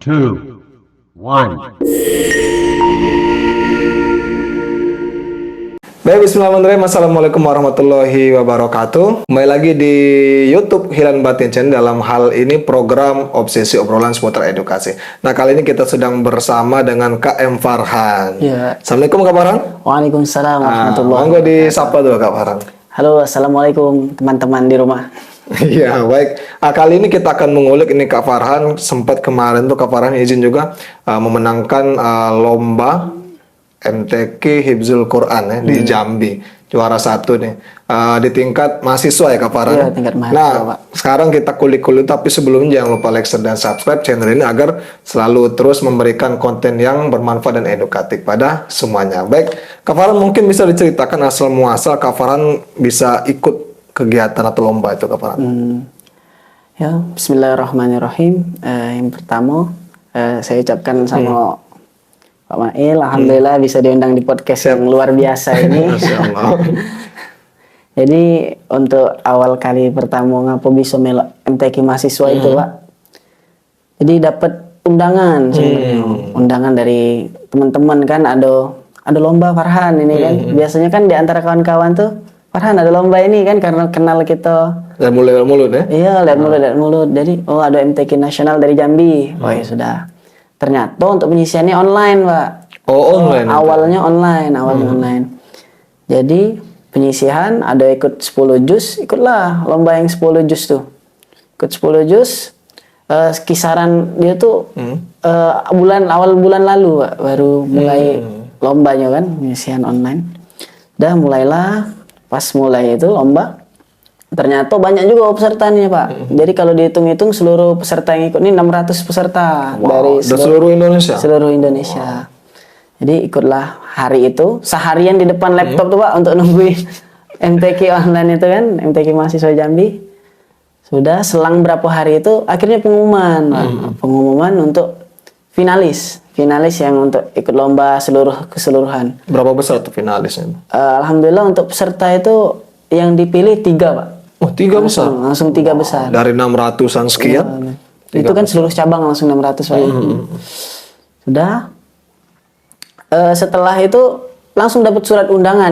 two, one. Baik, bismillahirrahmanirrahim. Assalamualaikum warahmatullahi wabarakatuh. Kembali lagi di YouTube Hilan Batin Channel dalam hal ini program Obsesi Obrolan Seputar Edukasi. Nah, kali ini kita sedang bersama dengan Kak M. Farhan. Ya. Assalamualaikum Kak Farhan. Waalaikumsalam warahmatullahi Monggo wabarakatuh. disapa dulu Kak Farhan. Halo, assalamualaikum teman-teman di rumah. Iya, baik. Kali ini kita akan mengulik ini Kak Farhan. Sempat kemarin tuh Kak Farhan izin juga memenangkan lomba MTQ Hifzul Quran ya, di Jambi, juara 1 nih di tingkat mahasiswa ya Kak Farhan. Iya, tingkat mahasiswa, Nah, Pak. sekarang kita kulik-kulik, tapi sebelumnya jangan lupa like, share, dan subscribe channel ini agar selalu terus memberikan konten yang bermanfaat dan edukatif pada semuanya. Baik, Kak Farhan mungkin bisa diceritakan asal muasal Kak Farhan bisa ikut kegiatan atau lomba itu Kak Farhan. Ya, Bismillahirrahmanirrahim. Yang pertama, saya ucapkan sama Pak Mail, alhamdulillah bisa diundang di podcast yang luar biasa ini. Masya Allah. Jadi untuk awal kali pertama ngapa bisa melok MTQ mahasiswa itu, Pak. Jadi dapat undangan sebenarnya. Undangan dari teman-teman kan, ada lomba Farhan ini kan. Biasanya kan di antara kawan-kawan tuh, Farhan ada lomba ini kan, karena kenal kita. Dan mulai mulut ya. Iya, lihat mulut. Jadi, ada MTQ nasional dari Jambi. Oh ya sudah. Ternyata untuk penyisiannya online, Pak. Oh, online. Awalnya online. Jadi penyisihan ada ikut 10 juz, ikutlah lomba yang 10 juz tuh. Ikut 10 juz, kisaran dia tuh awal bulan lalu, Pak, baru mulai lombanya kan, penyisihan online. Udah mulailah, pas mulai itu lomba, ternyata banyak juga pesertanya, Pak. Jadi kalau dihitung-hitung seluruh peserta yang ikut ini 600 peserta dari seluruh Indonesia. Seluruh Indonesia. Jadi ikutlah hari itu seharian di depan laptop tuh, Pak, untuk nungguin MTQ online itu kan, MTQ mahasiswa Jambi. Sudah selang berapa hari itu akhirnya pengumuman, Pak. Pengumuman untuk finalis yang untuk ikut lomba keseluruhan. Berapa besar tuh finalisnya? Alhamdulillah untuk peserta itu yang dipilih 3, Pak. Oh, 3 besar. Langsung 3 besar. Dari 600-an sekian. Itu kan seluruh cabang langsung 600, Pak. Sudah. Setelah itu langsung dapat surat undangan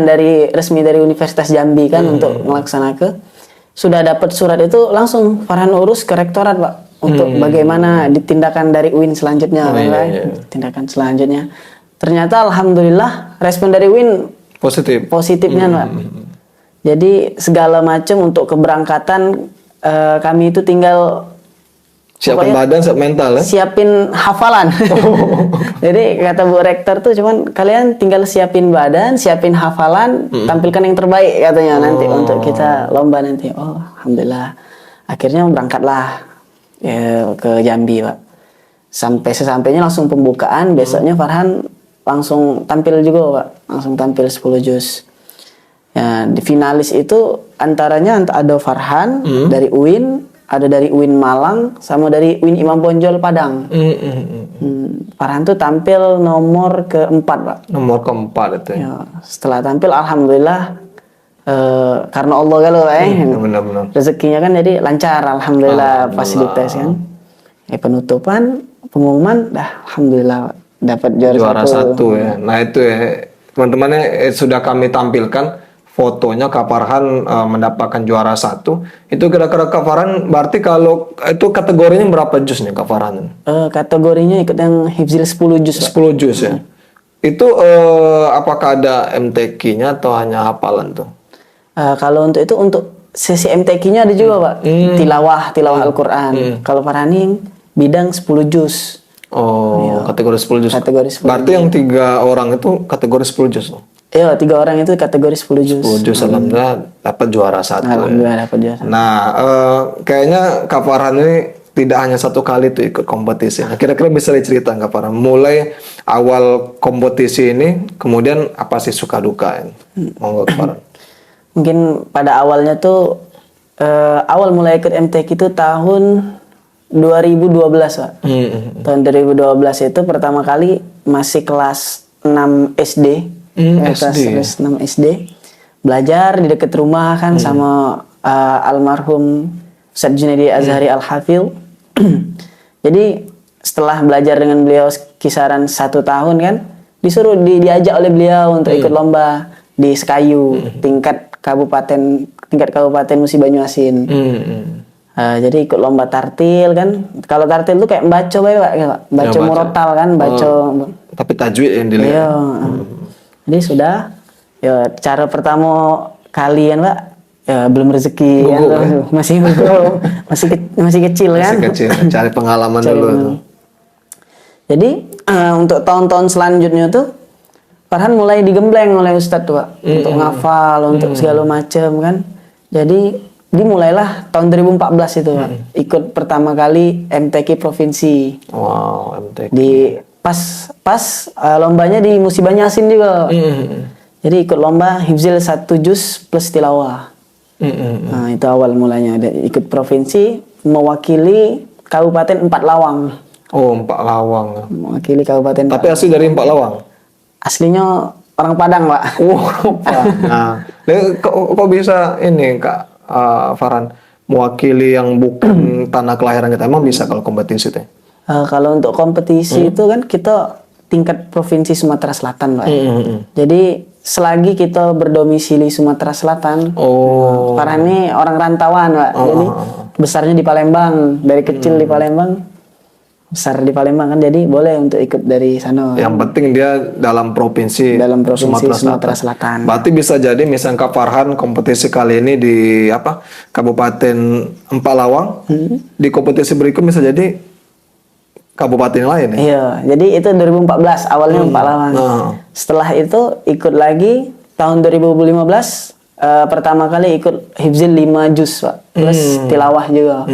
resmi dari Universitas Jambi kan untuk melaksanakan. Sudah dapat surat itu langsung Farhan urus ke rektorat, Pak, untuk bagaimana ditindakan dari UIN selanjutnya, tindakan selanjutnya. Ternyata alhamdulillah respon dari UIN positifnya, Pak. Jadi segala macam untuk keberangkatan kami itu tinggal Siapin badan, siap mental ya? Siapin hafalan. Jadi kata Bu Rektor tuh cuman kalian tinggal siapin badan, siapin hafalan, tampilkan yang terbaik katanya nanti untuk kita lomba nanti. Oh, alhamdulillah. Akhirnya berangkatlah ke Jambi, Pak. Sesampainya langsung pembukaan, besoknya Farhan langsung tampil juga, Pak. Langsung tampil 10 juz. Ya, di finalis itu antaranya ada Farhan dari UIN, ada dari UIN Malang, sama dari UIN Imam Bonjol Padang. Farhan tuh tampil nomor keempat, Pak. Nomor keempat itu ya. Ya, setelah tampil alhamdulillah karena Allah kalau benar-benar. rezekinya kan jadi lancar, alhamdulillah pas dites kan. Penutupan pengumuman alhamdulillah dapat juara 1 ya. Nah itu ya teman-temannya sudah kami tampilkan fotonya Kak Farhan mendapatkan juara 1. Itu kira-kira Kak Farhan berarti kalau itu kategorinya berapa juz nih Kak Farhan? Kategorinya ikut yang hifzil 10 juz. 10 juz ya. Itu apakah ada MTQ-nya atau hanya hafalan tuh? Kalau untuk itu untuk sesi MTQ-nya ada juga, Pak. Tilawah Al-Qur'an. Kalau Farhan ini bidang 10 juz. Oh, kategori 10 juz. Kategori 10 berarti yang 3 orang itu kategori 10 juz loh. Iya, 3 orang itu kategori 10 juz. 10 juz, alhamdulillah dapat juara 1. Alhamdulillah dapat juara 1. Nah, kayaknya Kak Farhan ini tidak hanya satu kali tuh ikut kompetisi. Nah, kira-kira bisa diceritakan Kak Farhan, mulai awal kompetisi ini, kemudian apa sih suka duka ini? Monggo Kak Farhan. Mungkin pada awalnya tuh awal mulai ikut MTQ itu tahun 2012, Pak. Tahun 2012 itu pertama kali masih kelas 6 SD. Kelas 6 SD. Belajar di dekat rumah kan sama almarhum Ustadz Junaidi Azhari Al-Hafil. Jadi setelah belajar dengan beliau kisaran 1 tahun kan, disuruh diajak oleh beliau untuk ikut lomba di Sekayu tingkat kabupaten Musi Banyuasin. Jadi ikut lomba tartil kan. Kalau tartil tuh kayak baco Pak. Baco murotal kan, baco. Tapi tajwid yang dilihat. Iya. Jadi sudah ya cara pertama kali kan Pak, ya belum rezeki kan. Masih masih kecil kan. Masih kecil, cari pengalaman dulu tuh. Jadi untuk tahun-tahun selanjutnya tuh Farhan mulai digembleng oleh Ustadz tuh Pak, untuk ngafal, untuk segala macam kan. Jadi dimulailah tahun 2014 itu Pak, ikut pertama kali MTQ provinsi. Wow, MTQ. Di pas lombanya di Musi Banyuasin juga. Jadi ikut lomba hifzil 1 juz plus tilawah. Nah, itu awal mulanya. Ikut provinsi mewakili Kabupaten Empat Lawang. Oh, Empat Lawang. Mewakili Kabupaten. Tapi asli dari Empat Lawang. Aslinya orang Padang, Pak. Nah, kok bisa ini Kak Farhan mewakili yang bukan tanah kelahiran kita? Emang bisa kalau kompetisi teh? Kalau untuk kompetisi itu kan kita tingkat provinsi Sumatera Selatan, Pak. Jadi selagi kita berdomisili Sumatera Selatan, Farhan ini orang rantauan, Pak. Jadi besarnya di Palembang, dari kecil di Palembang. Besar di Palembang kan, jadi boleh untuk ikut dari sana. Yang penting dia dalam provinsi Sumatera Selatan. Berarti bisa jadi misalnya Kak Farhan kompetisi kali ini di Kabupaten Empat Lawang, di kompetisi berikut bisa jadi kabupaten lain ya? Iya, jadi itu 2014 awalnya Empat Lawang. Setelah itu ikut lagi tahun 2015 pertama kali ikut hifzil 5 juz Pak, plus tilawah juga.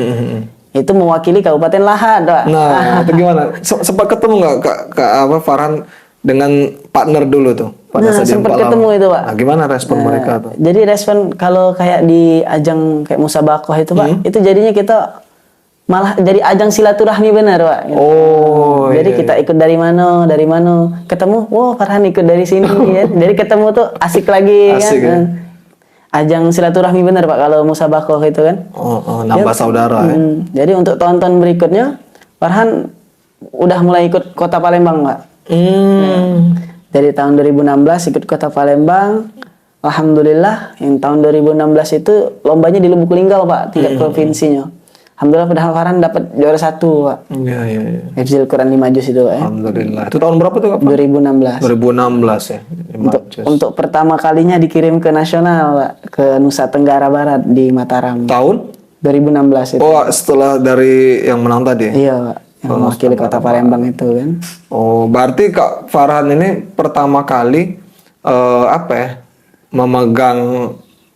Itu mewakili Kabupaten Lahad, Pak. Nah, itu gimana? Sempat ketemu nggak Kak Farhan dengan partner dulu tuh? Sempat ketemu itu, Pak. Nah, gimana respon mereka tuh? Jadi respon kalau kayak di ajang kayak musabakoh itu, Pak, itu jadinya kita malah jadi ajang silaturahmi benar, Pak. Jadi kita ikut dari mana, ketemu, Farhan ikut dari sini, ya. Jadi ketemu tuh asik lagi, asik, kan. Ya? Ajang silaturahmi benar Pak kalau musabakoh itu kan. Nambah saudara ya. Jadi untuk tahun-tahun berikutnya Farhan udah mulai ikut Kota Palembang Pak. Dari tahun 2016 ikut Kota Palembang. Alhamdulillah yang tahun 2016 itu lombanya di Lubuk Linggau Pak, tingkat provinsinya. Alhamdulillah padahal Farhan dapat juara 1 Pak. Iya. Hifzil Quran 5 juz itu Pak ya. Alhamdulillah. Itu tahun berapa tuh Kak? 2016 ya. Untuk pertama kalinya dikirim ke nasional Pak, ke Nusa Tenggara Barat di Mataram. Tahun 2016 itu. Setelah dari yang menang tadi? Iya Pak, yang mewakili Kota Palembang itu kan. Berarti Kak Farhan ini pertama kali memegang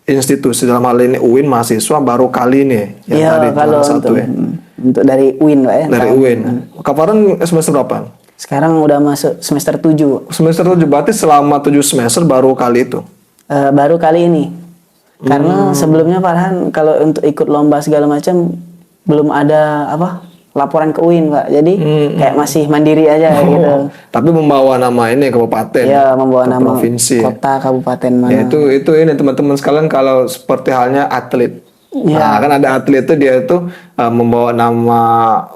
institusi, dalam hal ini UIN mahasiswa baru kali ini yang tadi kalau untuk dari UIN Pak ya. Dari UIN. Kak Farhan semester berapa? Sekarang udah masuk semester 7. Semester 7, berarti selama 7 semester baru kali itu? Baru kali ini. Karena sebelumnya Farhan kalau untuk ikut lomba segala macam belum ada laporan ke UIN Pak. Jadi kayak masih mandiri aja gitu. Tapi membawa nama ini kabupaten. Iya, membawa nama provinsi. Kota, kabupaten mana. Ya, itu ini teman-teman sekalian, kalau seperti halnya atlet. Nah, kan ada atlet itu dia itu membawa nama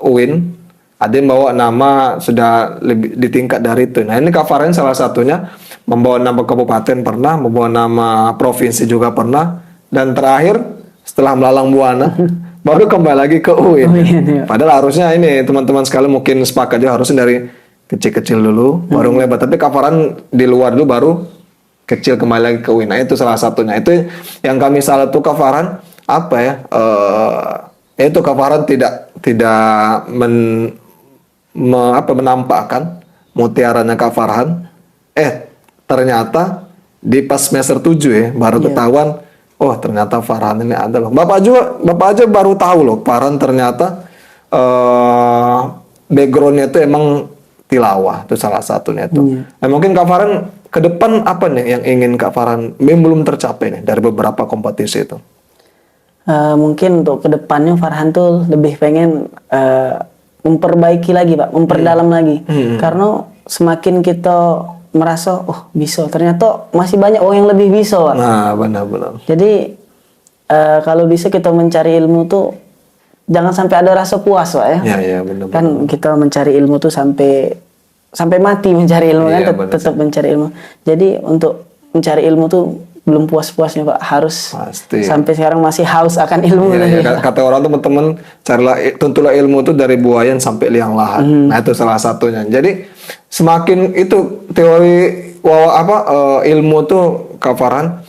UIN, ada yang bawa nama sudah lebih di tingkat dari itu. Nah, ini Kak Farhan salah satunya, membawa nama kabupaten pernah, membawa nama provinsi juga pernah, dan terakhir setelah melalang buana baru kembali lagi ke UIN. Padahal harusnya ini teman-teman sekalian mungkin sepakat juga, harusnya dari kecil-kecil dulu baru ngelebat. Tapi Kak Farhan di luar dulu baru kecil kembali lagi ke UIN. Nah, itu salah satunya. Itu yang kami salah tuh Kak Farhan itu Kak Farhan tidak menampakkan mutiaranya Kak Farhan. Ternyata di pas semester 7 ya baru ketahuan, ternyata Farhan ini ada loh. Bapak aja baru tahu loh Farhan ternyata backgroundnya itu emang tilawah, itu salah satunya itu. Nah, mungkin Kak Farhan ke depan apa nih yang ingin Kak Farhan belum tercapai nih dari beberapa kompetisi itu? Mungkin untuk kedepannya Farhan tuh lebih pengen memperbaiki lagi Pak, memperdalam lagi. Karena semakin kita merasa bisa, ternyata masih banyak orang yang lebih bisa Pak. Nah, benar-benar. Jadi kalau bisa kita mencari ilmu tuh jangan sampai ada rasa puas Pak ya. Ya, benar. Kan kita mencari ilmu tuh sampai mati mencari ilmu kan, Iya, benar tetap mencari ilmu. Jadi untuk mencari ilmu tuh belum puas-puasnya Pak, harus Pasti. sampai sekarang masih haus akan ilmu Iya, tadi. ya. Kata orang teman-teman, carilah tuntulah ilmu itu dari buayan sampai liang lahat. Nah itu salah satunya. Jadi semakin itu teori ilmu tuh Kak Farhan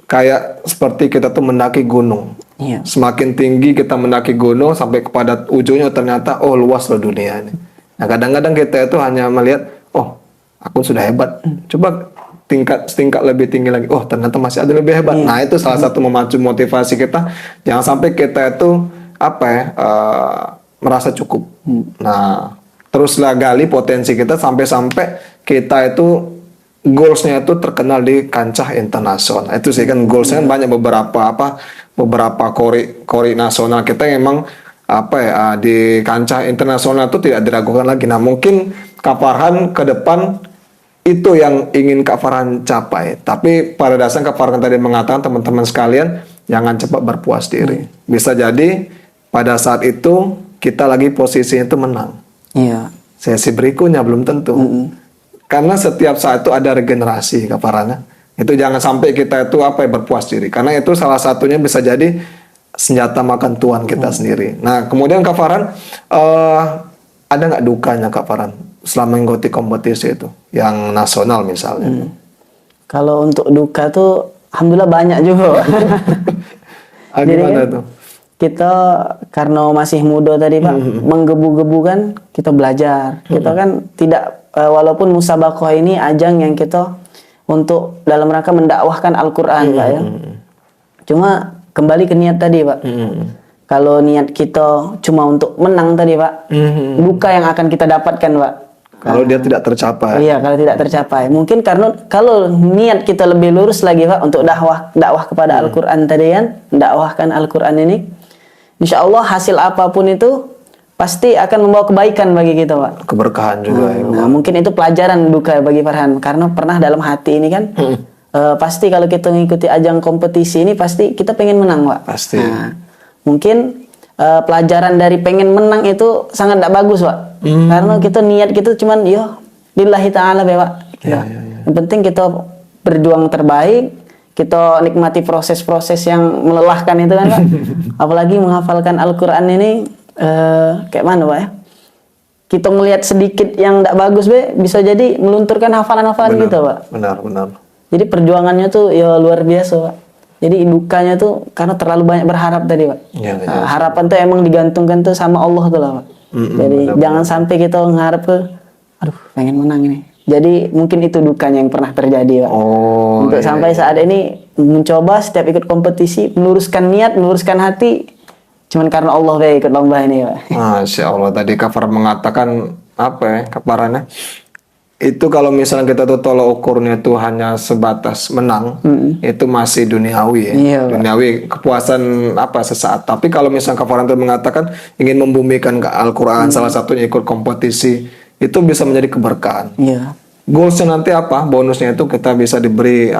kayak seperti kita tuh mendaki gunung. Iya. Semakin tinggi kita mendaki gunung sampai kepada ujungnya ternyata luas loh dunia ini. Nah kadang-kadang kita itu hanya melihat aku sudah hebat. Coba tingkat lebih tinggi lagi. Ternyata masih ada lebih hebat. Nah itu salah satu memacu motivasi kita. Jangan sampai kita itu merasa cukup. Nah teruslah gali potensi kita sampai kita itu goalsnya itu terkenal di kancah internasional. Itu sih kan goalsnya banyak beberapa kori nasional kita yang memang di kancah internasional itu tidak diragukan lagi. Nah mungkin Kak Farhan ke depan itu yang ingin Kak Farhan capai. Tapi pada dasarnya Kak Farhan tadi mengatakan teman-teman sekalian jangan cepat berpuas diri. Bisa jadi pada saat itu kita lagi posisinya itu menang. Iya. Sesi berikutnya belum tentu. Karena setiap saat itu ada regenerasi Kak Farhan. Itu jangan sampai kita itu berpuas diri. Karena itu salah satunya bisa jadi senjata makan tuan kita sendiri. Nah kemudian Kak Farhan ada nggak dukanya Kak Farhan selama mengikuti kompetisi itu yang nasional misalnya? Kalau untuk duka tuh alhamdulillah banyak juga. Gimana kan tuh? Kita karena masih muda tadi Pak, menggebu-gebu kan kita belajar. Kita kan tidak walaupun musabaqah ini ajang yang kita untuk dalam rangka mendakwahkan Al-Qur'an Pak ya. Cuma kembali ke niat tadi Pak. Kalau niat kita cuma untuk menang tadi Pak, duka yang akan kita dapatkan Pak. Kalau dia tidak tercapai. Iya, kalau tidak tercapai. Mungkin karena kalau niat kita lebih lurus lagi Pak untuk dakwah kepada Al-Qur'an tadi kan, dakwahkan Al-Qur'an ini. Insya Allah hasil apapun itu pasti akan membawa kebaikan bagi kita Pak. Keberkahan juga ya. Nah, mungkin itu pelajaran duka bagi Farhan karena pernah dalam hati ini kan pasti kalau kita mengikuti ajang kompetisi ini pasti kita pengen menang Pak. Pasti. Nah, mungkin pelajaran dari pengen menang itu sangat tidak bagus Pak. Karena kita niat kita cuman lillahi ta'ala Pak. Yang penting kita berjuang terbaik, kita nikmati proses-proses yang melelahkan itu kan Pak. Apalagi menghafalkan Al-Quran ini kayak mana Pak ya? Kita melihat sedikit yang tidak bagus bisa jadi melunturkan hafalan-hafalan gitu Pak. Benar. Jadi perjuangannya tuh luar biasa Pak. Jadi dukanya tuh karena terlalu banyak berharap tadi Pak. Harapan tuh emang digantungkan tuh sama Allah tuh lah Pak. Jadi jangan sampai kita mengharap pengen menang ini. Jadi mungkin itu dukanya yang pernah terjadi Pak. Untuk sampai saat ini mencoba setiap ikut kompetisi meluruskan niat, meluruskan hati. Cuman karena Allah ikut lomba ini Pak. Masya Allah, tadi Kak Farhan mengatakan Kak Farhan itu kalau misalnya kita tuh tolak ukurnya itu hanya sebatas menang, itu masih duniawi ya. Iya, duniawi, kepuasan sesaat. Tapi kalau misalnya Kak Farhan itu mengatakan ingin membumikan Al-Quran, salah satunya ikut kompetisi, itu bisa menjadi keberkahan. Iya. Goalsnya nanti bonusnya itu kita bisa diberi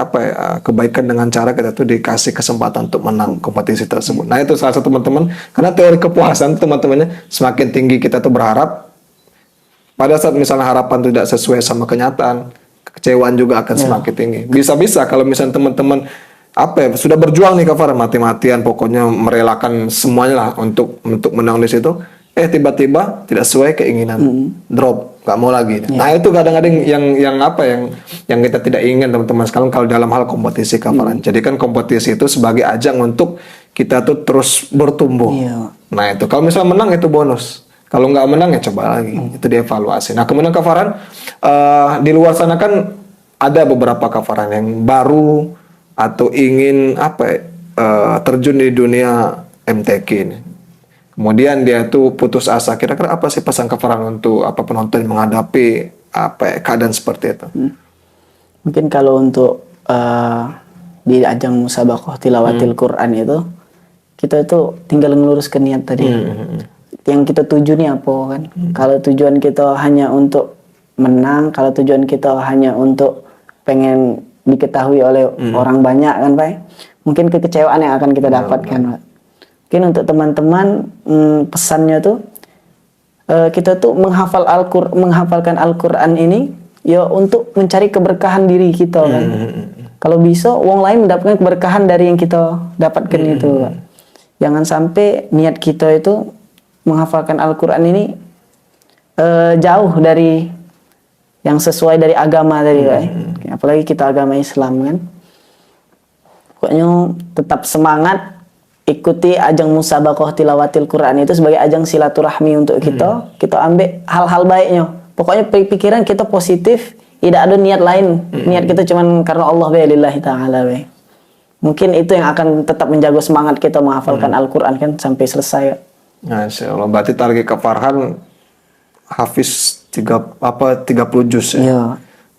kebaikan dengan cara kita tuh dikasih kesempatan untuk menang kompetisi tersebut. Nah itu salah satu teman-teman, karena teori kepuasan teman-temannya semakin tinggi kita tuh berharap. Pada saat misalnya harapan tidak sesuai sama kenyataan, kekecewaan juga akan semakin tinggi. Bisa-bisa kalau misalnya teman-teman sudah berjuang nih Kak Farhan mati-matian, pokoknya merelakan semuanya lah untuk menang di situ. Tiba-tiba tidak sesuai keinginan, drop, nggak mau lagi. Nah itu kadang-kadang yang kita tidak ingin teman-teman sekalian kalau dalam hal kompetisi Kak Farhan. Jadi kan kompetisi itu sebagai ajang untuk kita tuh terus bertumbuh. Nah itu kalau misalnya menang itu bonus. Kalau nggak menang ya coba lagi, itu dievaluasi. Nah kemudian Kak Farhan, di luar sana kan ada beberapa Kak Farhan yang baru atau ingin terjun di dunia MTQ ini. Kemudian dia tuh putus asa. Kira-kira apa sih pesan Kak Farhan untuk penonton yang menghadapi keadaan seperti itu? Mungkin kalau untuk di ajang musabaqah tilawatil Quran itu kita itu tinggal ngeluruskan niat tadi. Yang kita tuju nih apa kan? Kalau tujuan kita hanya untuk menang, kalau tujuan kita hanya untuk pengen diketahui oleh orang banyak kan Pak, mungkin kekecewaan yang akan kita dapatkan Pak. Mungkin untuk teman-teman pesannya tuh kita tuh menghafalkan Al-Qur'an ini ya untuk mencari keberkahan diri kita kan. Kalau bisa wong lain mendapatkan keberkahan dari yang kita dapatkan itu, Pak. Jangan sampai niat kita itu menghafalkan Al-Qur'an ini jauh dari yang sesuai dari agama tadi, Pak. Apalagi kita agama Islam kan. Pokoknya tetap semangat, ikuti ajang musabaqah tilawatil Quran itu sebagai ajang silaturahmi untuk kita. Kita ambil hal-hal baiknya. Pokoknya pikiran kita positif, tidak ada niat lain. Niat kita cuman karena Allah lillahi ta'ala. Mungkin itu yang akan tetap menjaga semangat kita menghafalkan Al-Quran kan sampai selesai. Masya Allah. Berarti target Kak Farhan hafiz 30 juz ya. Iya.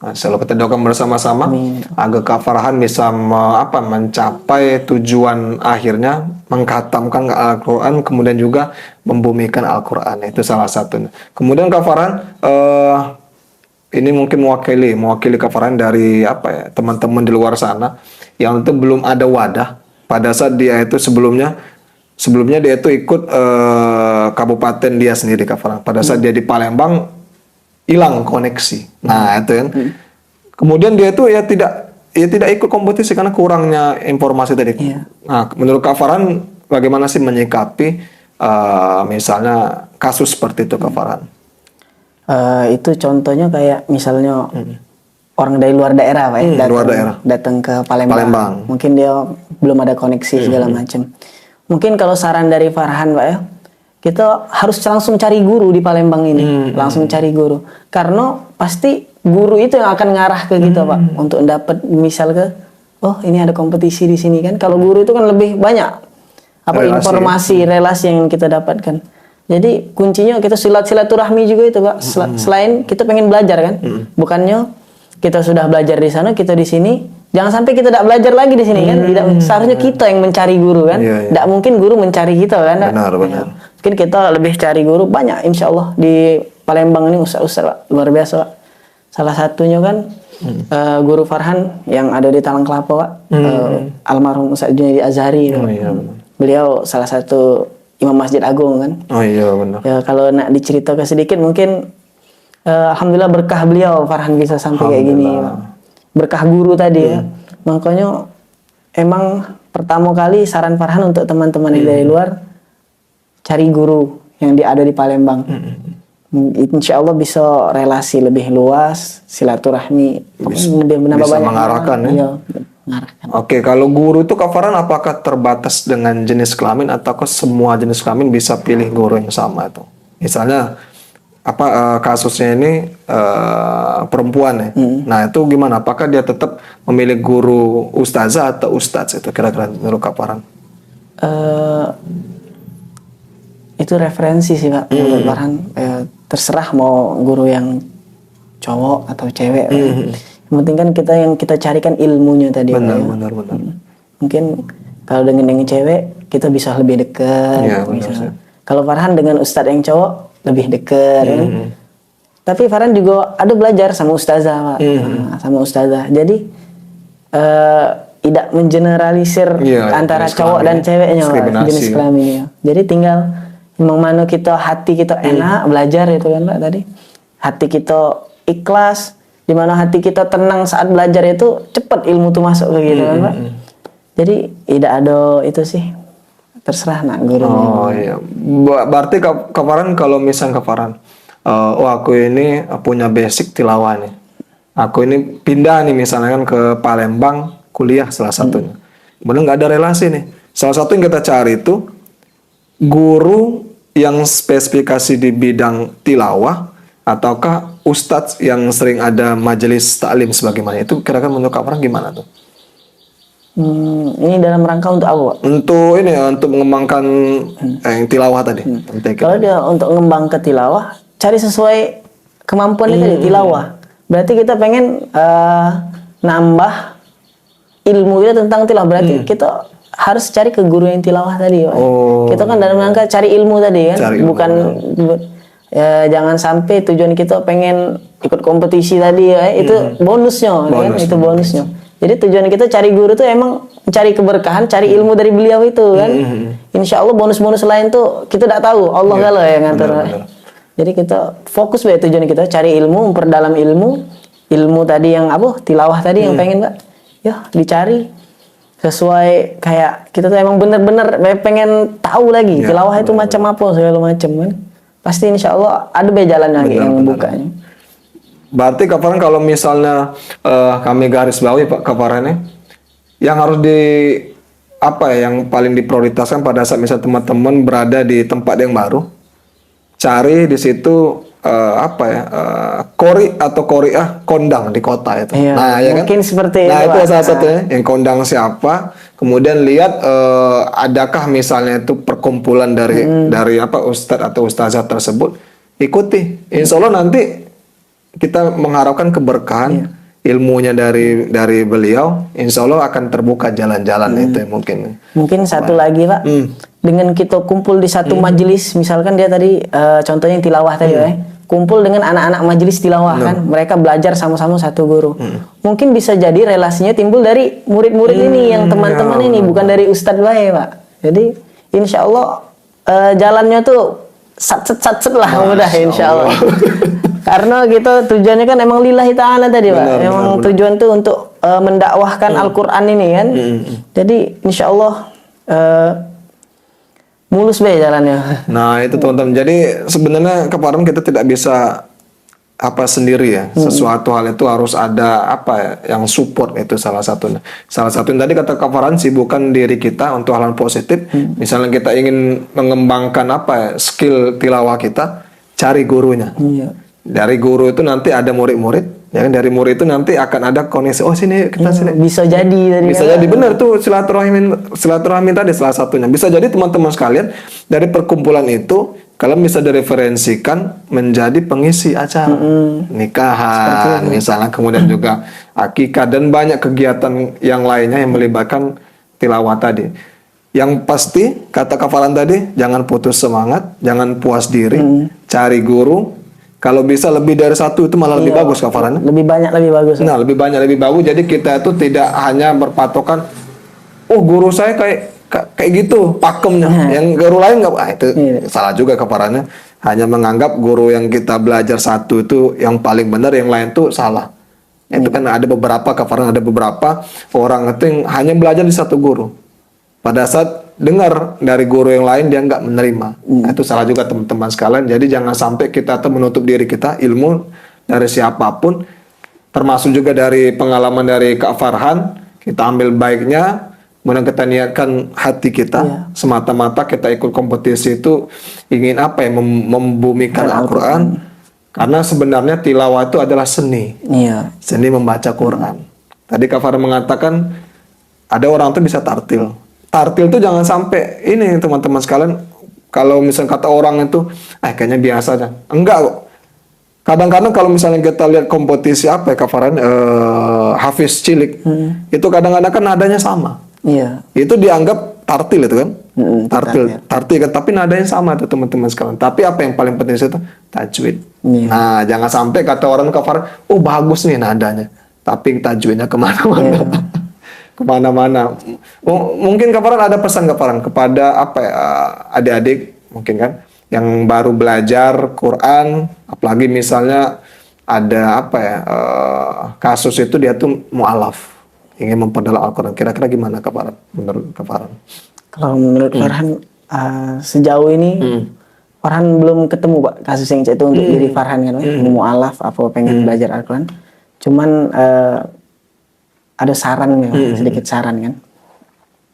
Masya Allah, kita doakan bersama-sama agar Kak Farhan bisa mencapai tujuan akhirnya, mengkhatamkan Al-Quran, kemudian juga membumikan Al-Quran. Itu salah satunya. Kemudian Kak Farhan, ini mungkin mewakili Kak Farhan dari teman-teman di luar sana yang itu belum ada wadah pada saat dia itu sebelumnya dia itu ikut kabupaten dia sendiri, Kak Farhan. Pada saat dia di Palembang hilang koneksi. Nah, itu kan. Kemudian dia itu ya tidak ikut kompetisi karena kurangnya informasi tadi. Nah, menurut Kak Farhan bagaimana sih menyikapi misalnya kasus seperti itu, Kak Farhan? Itu contohnya kayak misalnya orang dari luar daerah, Pak, datang ke Palembang. Mungkin dia belum ada koneksi segala macam. Mungkin kalau saran dari Farhan, Pak, ya, kita harus langsung cari guru di Palembang ini, langsung cari guru. Karena pasti guru itu yang akan ngarah ke kita, Pak, untuk dapat misal oh ini ada kompetisi di sini kan. Kalau guru itu kan lebih banyak informasi, relasi yang kita dapatkan. Jadi kuncinya kita silaturahmi juga itu, Pak. Selain kita pengen belajar kan, bukannya kita sudah belajar di sana, kita di sini. Jangan sampai kita tidak belajar lagi di sini kan. Tidak, seharusnya kita yang mencari guru kan. Tidak mungkin guru mencari kita kan. Benar. Mungkin kita lebih cari guru banyak, insya Allah di Palembang ini ustaz-ustaz, Pak, luar biasa, Pak. Salah satunya kan guru Farhan yang ada di Talang Kelapa, Pak, almarhum Ustaz Junaidi Azhari. Beliau salah satu imam Masjid Agung kan. Oh iya benar. Ya, kalau nak diceritakan sedikit mungkin alhamdulillah berkah beliau Farhan bisa sampai kayak gini, Pak. Berkah guru tadi ya. Makanya emang pertama kali saran Farhan untuk teman-teman yang dari luar, cari guru yang ada di Palembang. Insya Allah bisa relasi lebih luas, silaturahmi, lebih menambah bisa banyak. Mengarahkan ya. Iya, mengarahkan. Oke, kalau guru itu Kak Farhan apakah terbatas dengan jenis kelamin ataukah semua jenis kelamin bisa pilih guru yang sama itu? Misalnya kasusnya ini perempuan ya. Nah, itu gimana? Apakah dia tetap memilih guru ustazah atau ustadz itu kira-kira menurut Kak Farhan? Itu referensi sih, Pak. Menurut Farhan terserah mau guru yang cowok atau cewek. Yang penting kan kita carikan ilmunya tadi. Benar. Mungkin kalau dengan yang cewek kita bisa lebih dekat. Ya, kalau Farhan dengan ustadz yang cowok lebih dekat. Tapi Farhan juga ada belajar sama ustazah, Pak. Sama ustazah. Jadi tidak mengeneralisir antara cowok dan ceweknya, Pak, jenis kelaminnya. Jadi tinggal memang mana hati kita enak belajar itu kan, Pak, tadi. Hati kita ikhlas, di mana hati kita tenang saat belajar itu cepat ilmu tuh masuk ke kita kan, Pak. Jadi tidak ada itu sih. Terserah nak gurunya. Oh iya. Berarti Kak Farhan kalau misalnya Kak Farhan, aku ini punya basic tilawah nih. Aku ini pindah nih misalnya kan ke Palembang kuliah salah satunya. Kemudian nggak ada relasi nih. Salah satu yang kita cari itu guru yang spesifikasi di bidang tilawah ataukah ustadz yang sering ada majelis taklim sebagaimana itu, kira-kira menurut Kak Farhan gimana tuh? Ini dalam rangka untuk apa, Pak? Untuk mengembangkan yang tilawah tadi. Kalau dia untuk ngembang ke tilawah, cari sesuai kemampuan tadi tilawah. Berarti kita pengen nambah ilmu kita tentang tilawah. Berarti kita harus cari ke guru yang tilawah tadi, Pak. Kita kan dalam rangka cari ilmu tadi kan, bukan jangan sampai tujuan kita pengen ikut kompetisi tadi ya. Itu bonusnya, kan? Itu bonusnya. Jadi tujuan kita cari guru tuh emang mencari keberkahan, cari ilmu dari beliau itu kan. Insya Allah bonus-bonus lain tuh kita tidak tahu. Allah kalau yang ngatur. benar. Jadi kita fokus be tujuan kita cari ilmu, memperdalam ilmu tadi yang apa? Tilawah tadi yang pengen Pak. Ya, dicari sesuai kayak kita tuh emang bener-bener pengen tahu lagi tilawah itu macam apa segala macam kan. Pasti insya Allah ada be jalan lagi yang membukanya. Berarti Kak Farhan kalau misalnya kami garis bawahi Pak Kak Farhan ya, yang harus yang paling diprioritaskan pada saat misal teman-teman berada di tempat yang baru, cari di situ kori atau koriah kondang di kota itu. Iya, nah, ya kan? mungkin seperti nah, itu, itu Pak. salah satunya yang kondang siapa. Kemudian lihat adakah misalnya itu perkumpulan dari ustadz atau ustazah tersebut, ikuti. Insya Allah nanti kita mengharapkan keberkahan ilmunya dari beliau. Insya Allah akan terbuka jalan-jalan itu mungkin. Mungkin satu lagi Pak, dengan kita kumpul di satu majelis, misalkan dia tadi contohnya yang tilawah tadi kumpul dengan anak-anak majelis tilawah kan, mereka belajar sama-sama satu guru. Mungkin bisa jadi relasinya timbul dari murid-murid ini yang teman-teman ini, bukan dari ustadz bae Pak. Jadi insya Allah jalannya tuh sat-set lah mudah insya Allah. Karena kita tujuannya kan emang lillahi ta'ala tadi Pak. Emang tujuan tuh untuk mendakwahkan Al-Quran ini kan. Jadi insya Allah mulus be jalannya. Nah itu teman-teman. Jadi sebenarnya kemarin kita tidak bisa sendiri ya. Sesuatu hal itu harus ada yang support, itu salah satunya. Salah satunya tadi kata Kak Farhan, sibukkan diri kita untuk hal positif. Misalnya kita ingin mengembangkan skill tilawah kita, cari gurunya. Dari guru itu nanti ada murid-murid, ya kan? Dari murid itu nanti akan ada koneksi. Oh sini kita sini. Bisa jadi benar tuh silaturahmi tadi salah satunya. Bisa jadi teman-teman sekalian dari perkumpulan itu kalian bisa direferensikan menjadi pengisi acara nikahan misalnya, kemudian juga akikah dan banyak kegiatan yang lainnya yang melibatkan tilawah tadi. Yang pasti kata Kak Farhan tadi, jangan putus semangat, jangan puas diri, cari guru. Kalau bisa lebih dari satu itu malah lebih bagus Kak Farhan. Lebih banyak lebih bagus. Nah, lebih banyak lebih bagus. Jadi kita itu tidak hanya berpatokan, oh guru saya kayak gitu pakemnya. Yang guru lain nggak, itu salah juga Kak Farhan. Hanya menganggap guru yang kita belajar satu itu yang paling benar, yang lain tuh salah. Itu kan ada beberapa Kak Farhan, ada beberapa orang itu yang hanya belajar di satu guru. Pada saat dengar dari guru yang lain dia nggak menerima. Itu salah juga teman-teman sekalian. Jadi jangan sampai kita tuh menutup diri kita ilmu dari siapapun, termasuk juga dari pengalaman dari Kak Farhan. Kita ambil baiknya, kemudian kita niatkan hati kita semata-mata kita ikut kompetisi itu ingin membumikan Al-Quran. Karena sebenarnya tilawah itu adalah seni. Seni membaca Quran. Tadi Kak Farhan mengatakan ada orang tuh bisa tartil. Tartil itu jangan sampai ini teman-teman sekalian, kalau misalnya kata orang itu kayaknya biasa aja. Enggak kok. Kadang-kadang kalau misalnya kita lihat kompetisi Kak Farhan, Hafiz cilik itu kadang-kadang kan nadanya sama. Itu dianggap tartil itu kan. Tartil kan, tapi nadanya sama tuh teman-teman sekalian. Tapi apa yang paling penting itu tajwid. Nah, jangan sampai kata orang Kak Farhan, oh bagus nih nadanya, tapi tajwidnya kemana-mana. Kemana-mana. Mungkin Kak Farhan ada pesan Kak Farhan kepada adik-adik mungkin kan yang baru belajar Quran, apalagi misalnya ada kasus itu dia tuh mu'alaf, ingin memperdalam Al-Quran. Kira-kira gimana Kak Farhan menurut Kak Farhan? Kalau menurut Farhan sejauh ini Farhan belum ketemu Pak kasus yang itu untuk diri Farhan kan, mu'alaf apa pengen belajar Al-Quran. Cuman ada saran sedikit saran kan.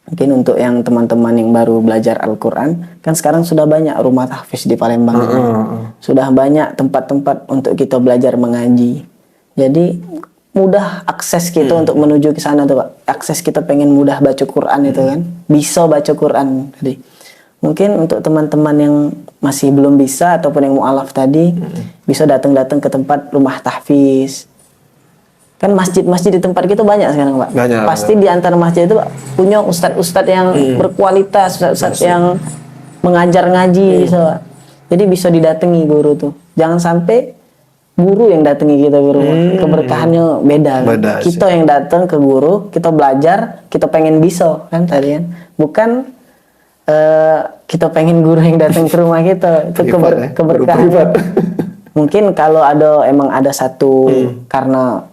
Mungkin untuk yang teman-teman yang baru belajar Al-Quran, kan sekarang sudah banyak rumah tahfiz di Palembang. Sudah banyak tempat-tempat untuk kita belajar mengaji. Jadi mudah akses kita untuk menuju ke sana tuh Pak. Akses kita pengen mudah baca Quran itu kan. Bisa baca Quran tadi. Mungkin untuk teman-teman yang masih belum bisa ataupun yang mu'alaf tadi, bisa datang-datang ke tempat rumah tahfiz. Kan masjid-masjid di tempat kita banyak sekarang Pak. Pasti di antara masjid itu Pak, punya ustadz-ustadz yang berkualitas, ustadz yang mengajar ngaji. Jadi bisa didatangi guru tuh. Jangan sampai guru yang datangi kita ke rumah. Keberkahannya beda. Kan? Beda sih. Kita yang datang ke guru, kita belajar, kita pengen bisa kan tadi kan. Bukan kita pengen guru yang datang ke rumah kita. Itu Privat, keberkahan. guru privat. Mungkin kalau emang ada satu karena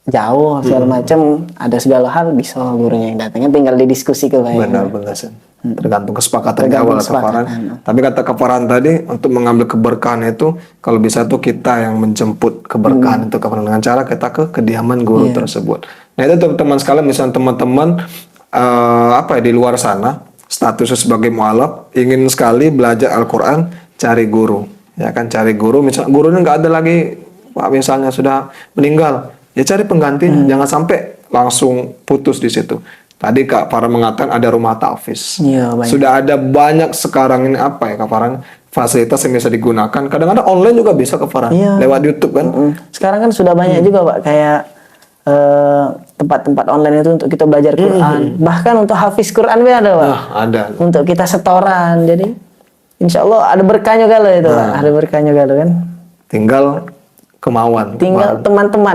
jauh segala macam, ada segala hal bisa gurunya yang datangnya, tinggal didiskusi ke Benar sih. Tergantung kesepakatan Tergantung awal kesepakatan. Kak Farhan. Tapi kata Kak Farhan tadi untuk mengambil keberkahan itu kalau bisa tuh kita yang menjemput keberkahan itu Kak Farhan dengan cara kita ke kediaman guru tersebut. Nah itu teman-teman sekalian, misalnya teman-teman di luar sana statusnya sebagai mualaf ingin sekali belajar Al-Quran, cari guru. Ya kan, cari guru. Misalnya gurunya nggak ada lagi, misalnya sudah meninggal, ya cari penggantinya. Jangan sampai langsung putus di situ. Tadi Kak Farhan mengatakan ada rumah tahfiz. Iya, banyak. Sudah ada banyak sekarang ini Kak Farhan, fasilitas yang bisa digunakan. Kadang-kadang online juga bisa Kak Farhan, Iya. lewat YouTube kan. Sekarang kan sudah banyak juga Pak, kayak tempat-tempat online itu untuk kita belajar Quran. Bahkan untuk hafiz Quran juga ada Pak. Nah, ada. Untuk kita setoran. Jadi insya Allah ada berkahnya kalau itu Pak. Ada berkahnya kalau kan. Tinggal kemauan. Tinggal teman-teman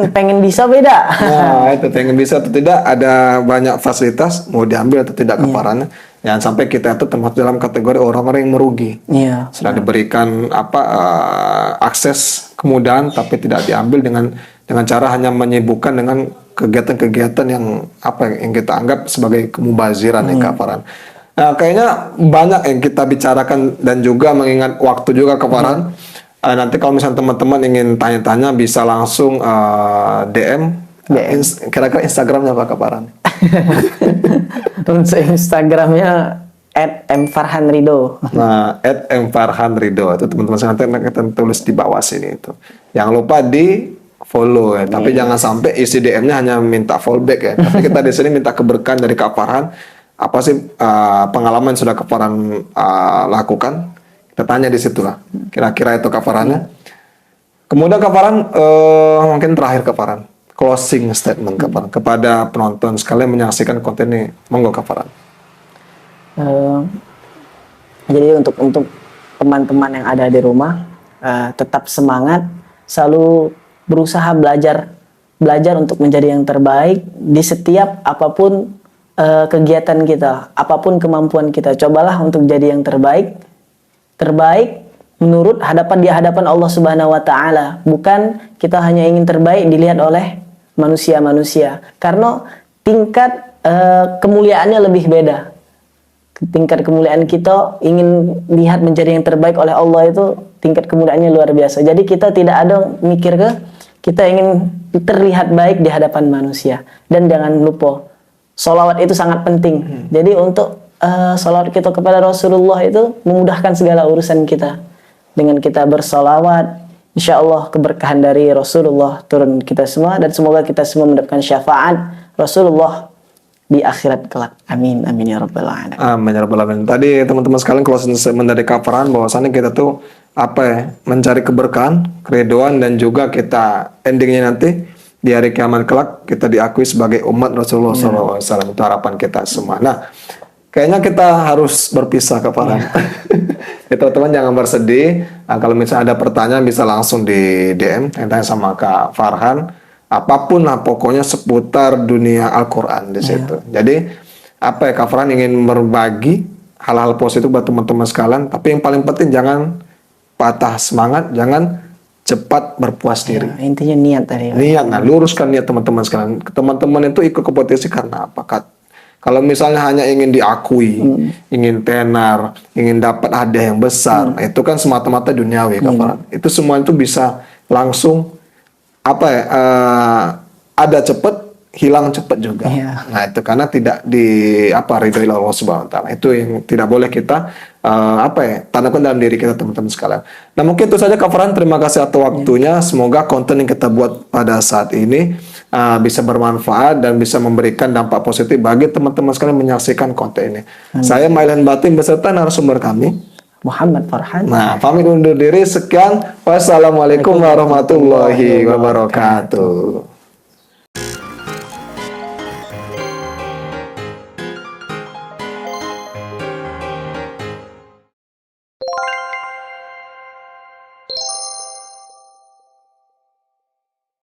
pengen bisa beda. Nah, itu pengen bisa atau tidak, ada banyak fasilitas mau diambil atau tidak Kak Farhan. Jangan sampai kita itu termasuk dalam kategori orang-orang yang merugi. Iya. Sudah diberikan akses kemudahan tapi tidak diambil dengan cara hanya menyibukkan dengan kegiatan-kegiatan yang yang kita anggap sebagai kemubaziran ya Kak Farhan. Nah, kayaknya banyak yang kita bicarakan dan juga mengingat waktu juga Kak Farhan. Nanti kalau misalnya teman-teman ingin tanya-tanya bisa langsung DM. Kira-kira Instagramnya apa Kak Farhan? Untuk Instagramnya @mfarhanrido. Nah, @mfarhanrido itu teman-teman nanti akan tulis di bawah sini itu. Jangan lupa di follow ya. Tapi jangan sampai isi DM-nya hanya minta fallback ya. Tapi kita di sini minta keberkahan dari Kak Farhan. Apa sih pengalaman yang sudah Kak Farhan lakukan? Kita tanya di situ lah. Kira-kira itu Kak Farhannya. Kemudian Kak Farhan, mungkin terakhir Kak Farhan, closing statement Kak Farhan kepada penonton sekalian menyaksikan konten ini. Monggo Kak Farhan. Jadi untuk teman-teman yang ada di rumah, tetap semangat, selalu berusaha belajar untuk menjadi yang terbaik di setiap apapun kegiatan kita, apapun kemampuan kita. Cobalah untuk jadi yang terbaik menurut di hadapan Allah Subhanahu wa taala. Bukan kita hanya ingin terbaik dilihat oleh manusia-manusia. Karena tingkat kemuliaannya lebih beda. Tingkat kemuliaan kita ingin lihat menjadi yang terbaik oleh Allah itu tingkat kemuliaannya luar biasa. Jadi kita tidak ada mikir kita ingin terlihat baik di hadapan manusia. Dan jangan lupa sholawat itu sangat penting. Jadi untuk sholawat kita kepada Rasulullah itu memudahkan segala urusan kita. Dengan kita bersolawat, insya Allah keberkahan dari Rasulullah turun kita semua, dan semoga kita semua mendapatkan syafaat Rasulullah di akhirat kelak. Amin, amin ya rabbal alamin. Amin ya rabbal alamin. Tadi teman-teman sekalian closing statement dari Kak Farhan bahwasannya kita tuh mencari keberkahan, keriduan, dan juga kita endingnya nanti di hari kiamat kelak kita diakui sebagai umat Rasulullah SAW. Itu harapan kita semua. Nah, kayaknya kita harus berpisah Kak Farhan. Teman-teman jangan bersedih. Nah, kalau misalnya ada pertanyaan bisa langsung di DM, tanya sama Kak Farhan. Apapun lah pokoknya seputar dunia Al-Quran di situ. Jadi Kak Farhan ingin berbagi hal-hal positif buat teman-teman sekalian. Tapi yang paling penting jangan patah semangat, jangan cepat berpuas diri. Intinya niat tadi. Niat, luruskan niat teman-teman sekalian. Teman-teman itu ikut kompetisi karena apa? Kalau misalnya hanya ingin diakui, ingin tenar, ingin dapat hadiah yang besar, itu kan semata-mata duniawi, Kak Farhan. Itu semua itu bisa langsung ada cepat, hilang cepat juga. Nah, itu karena tidak ridhoi Allah Subhanahu wa taala. Itu yang tidak boleh kita tanamkan dalam diri kita teman-teman sekalian. Nah, mungkin itu saja Kak Farhan, terima kasih atas waktunya. Semoga konten yang kita buat pada saat ini bisa bermanfaat dan bisa memberikan dampak positif bagi teman-teman sekalian menyaksikan konten ini. Saya Mailhan Batin beserta narasumber kami Muhammad Farhan. Nah, pamit undur diri. Sekian. Wassalamualaikum warahmatullahi wabarakatuh.